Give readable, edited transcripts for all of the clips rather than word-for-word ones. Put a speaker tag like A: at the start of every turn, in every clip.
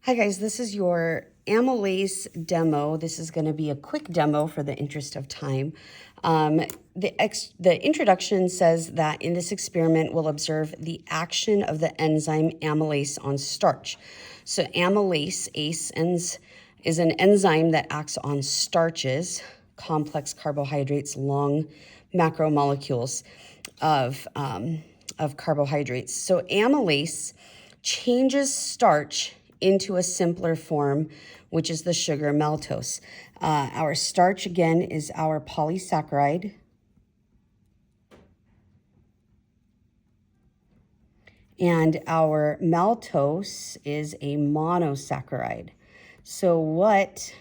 A: Hi guys, this is your Amylase demo. This is going to be a quick demo for the interest of time. The introduction says that in this experiment we'll observe the action of the enzyme amylase on starch. So amylase, is an enzyme that acts on starches, complex carbohydrates, long macromolecules of carbohydrates. So amylase changes starch into a simpler form, which is the sugar maltose. Our starch, again, is our polysaccharide. And our maltose is a monosaccharide. So what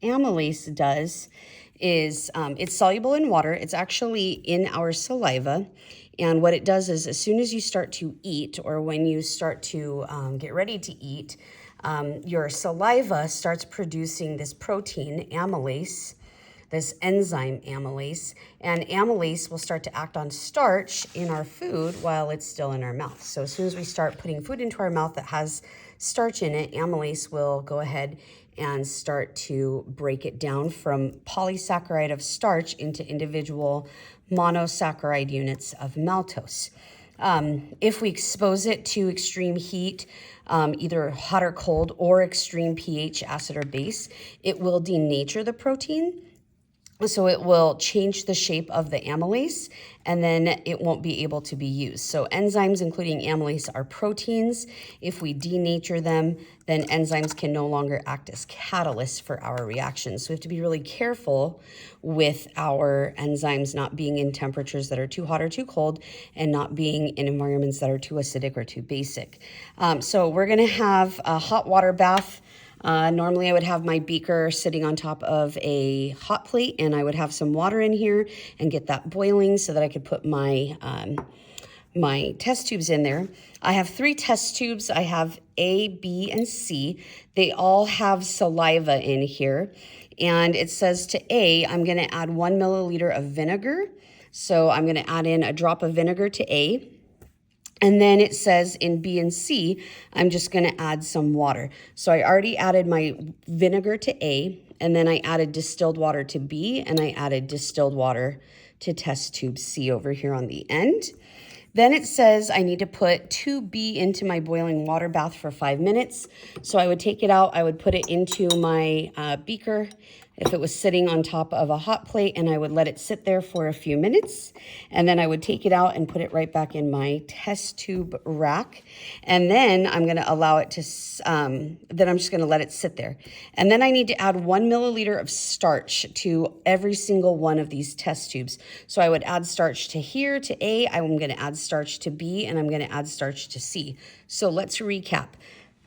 A: amylase does is it's soluble in water. It's actually in our saliva. And what it does is as soon as you start to eat, or when you start to get ready to eat, your saliva starts producing this protein, amylase, this enzyme amylase, and amylase will start to act on starch in our food while it's still in our mouth. So as soon as we start putting food into our mouth that has starch in it, amylase will go ahead and start to break it down from polysaccharide of starch into individual monosaccharide units of maltose. If we expose it to extreme heat, either hot or cold, or extreme pH, acid or base, it will denature the protein. So it will change the shape of the amylase, and then it won't be able to be used. So enzymes, including amylase, are proteins. If we denature them, then enzymes can no longer act as catalysts for our reactions. So we have to be really careful with our enzymes not being in temperatures that are too hot or too cold, and not being in environments that are too acidic or too basic. So we're gonna have a hot water bath. Normally I would have my beaker sitting on top of a hot plate, and I would have some water in here and get that boiling so that I could put my my test tubes in there. I have 3 test tubes. I have A, B, and C. They all have saliva in here. And it says to A, I'm going to add 1 milliliter of vinegar. So I'm going to add in a drop of vinegar to A. And then it says in B and C, I'm just going to add some water. So I already added my vinegar to A, and then I added distilled water to B, and I added distilled water to test tube C over here on the end. Then it says I need to put 2B into my boiling water bath for 5 minutes. So I would take it out, I would put it into my beaker if it was sitting on top of a hot plate, and I would let it sit there for a few minutes. And then I would take it out and put it right back in my test tube rack. And then I'm gonna allow it to, then I'm just gonna let it sit there. And then I need to add 1 milliliter of starch to every single one of these test tubes. So I would add starch to here, to A, I'm gonna add starch to B, and I'm gonna add starch to C. So let's recap.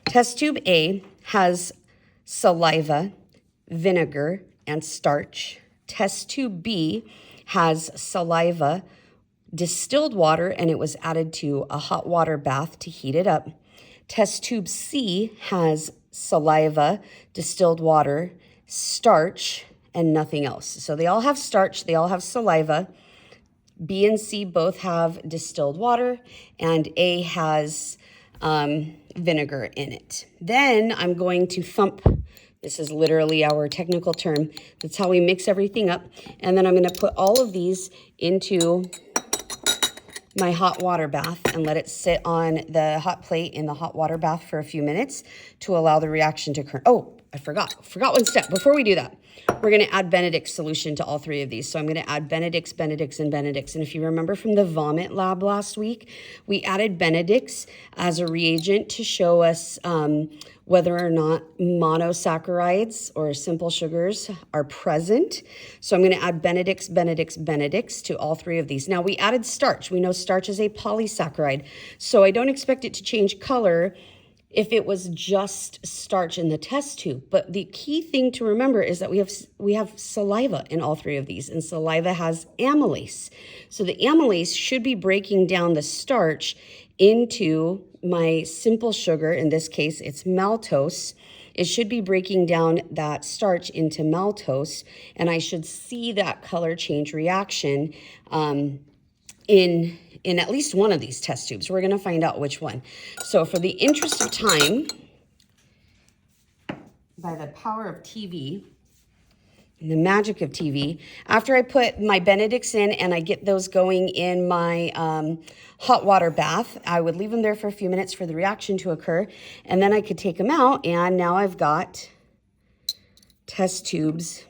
A: Test tube A has saliva, vinegar, and starch. Test tube B has saliva, distilled water, and it was added to a hot water bath to heat it up. Test tube C has saliva, distilled water, starch, and nothing else. So they all have starch, they all have saliva. B and C both have distilled water, and A has vinegar in it. Then I'm going to thump. This is literally our technical term. That's how we mix everything up. And then I'm going to put all of these into my hot water bath and let it sit on the hot plate in the hot water bath for a few minutes to allow the reaction to occur. Oh, I forgot one step. Before we do that, we're going to add Benedict's solution to all 3 of these. So I'm going to add Benedict's, Benedict's, and Benedict's. And if you remember from the vomit lab last week, we added Benedict's as a reagent to show us whether or not monosaccharides or simple sugars are present. So I'm going to add Benedict's, Benedict's, Benedict's to all 3 of these. Now we added starch. We know starch is a polysaccharide. So I don't expect it to change color if it was just starch in the test tube. But the key thing to remember is that we have saliva in all 3 of these, and saliva has amylase. So the amylase should be breaking down the starch into my simple sugar. In this case, it's maltose. It should be breaking down that starch into maltose, and I should see that color change reaction in at least one of these test tubes. We're going to find out which one. So for the interest of time, by the power of TV, the magic of TV, after I put my Benedicts in and I get those going in my hot water bath, I would leave them there for a few minutes for the reaction to occur, and then I could take them out, and now I've got test tubes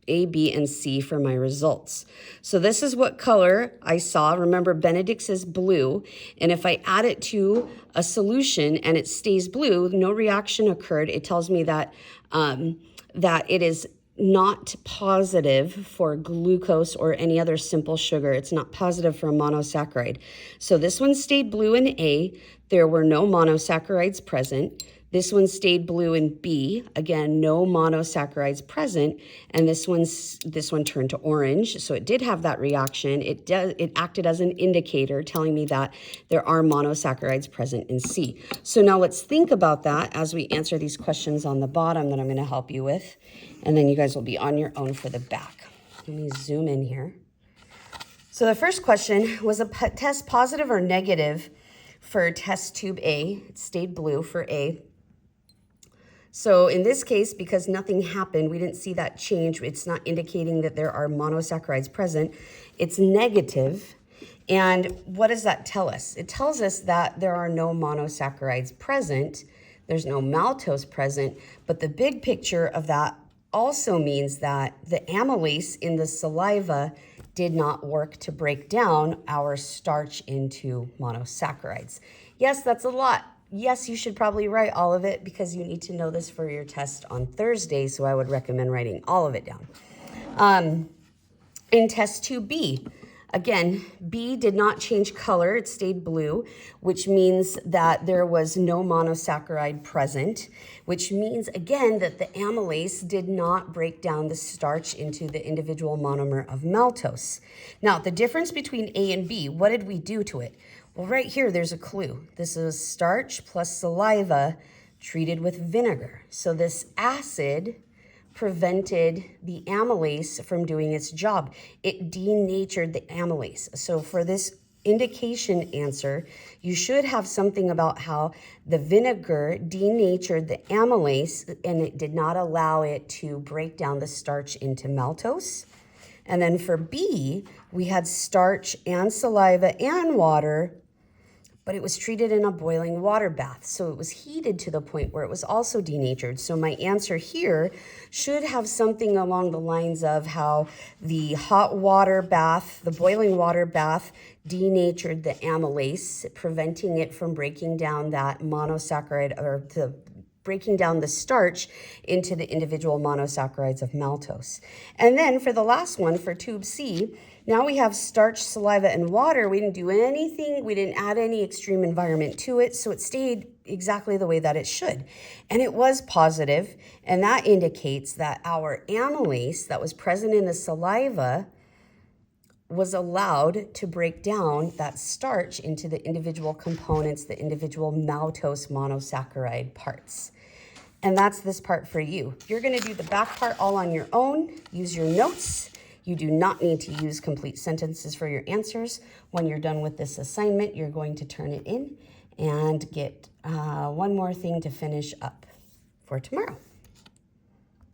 A: A, B, and C for my results. So this is what color I saw. Remember, Benedict's is blue, and if I add it to a solution and it stays blue, no reaction occurred. It tells me that that it is not positive for glucose or any other simple sugar. It's not positive for a monosaccharide. So this one stayed blue in A. There were no monosaccharides present. This one stayed blue in B. Again, no monosaccharides present. And this one turned to orange. So it did have that reaction. It acted as an indicator telling me that there are monosaccharides present in C. So now let's think about that as we answer these questions on the bottom that I'm going to help you with. And then you guys will be on your own for the back. Let me zoom in here. So the first question was a test positive or negative for test tube A. It stayed blue for A. So in this case, because nothing happened, we didn't see that change. It's not indicating that there are monosaccharides present. It's negative. And what does that tell us? It tells us that there are no monosaccharides present. There's no maltose present. But the big picture of that also means that the amylase in the saliva did not work to break down our starch into monosaccharides. Yes, that's a lot. Yes, you should probably write all of it because you need to know this for your test on Thursday, so I would recommend writing all of it down. In test 2B, again, B did not change color. It stayed blue, which means that there was no monosaccharide present, which means, again, that the amylase did not break down the starch into the individual monomer of maltose. Now, the difference between A and B, what did we do to it? Well, right here, there's a clue. This is starch plus saliva treated with vinegar. So this acid prevented the amylase from doing its job. It denatured the amylase. So for this indication answer, you should have something about how the vinegar denatured the amylase and it did not allow it to break down the starch into maltose. And then for B, we had starch and saliva and water, but it was treated in a boiling water bath. So it was heated to the point where it was also denatured. So my answer here should have something along the lines of how the hot water bath, the boiling water bath, denatured the amylase, preventing it from breaking down that monosaccharide or breaking down the starch into the individual monosaccharides of maltose. And then for the last one, for tube C, now we have starch, saliva, and water. We didn't do anything. We didn't add any extreme environment to it, so it stayed exactly the way that it should. And it was positive, and that indicates that our amylase that was present in the saliva was allowed to break down that starch into the individual components, the individual maltose monosaccharide parts. And that's this part for you. You're going to do the back part all on your own. Use your notes. You do not need to use complete sentences for your answers. When you're done with this assignment, you're going to turn it in and get one more thing to finish up for tomorrow.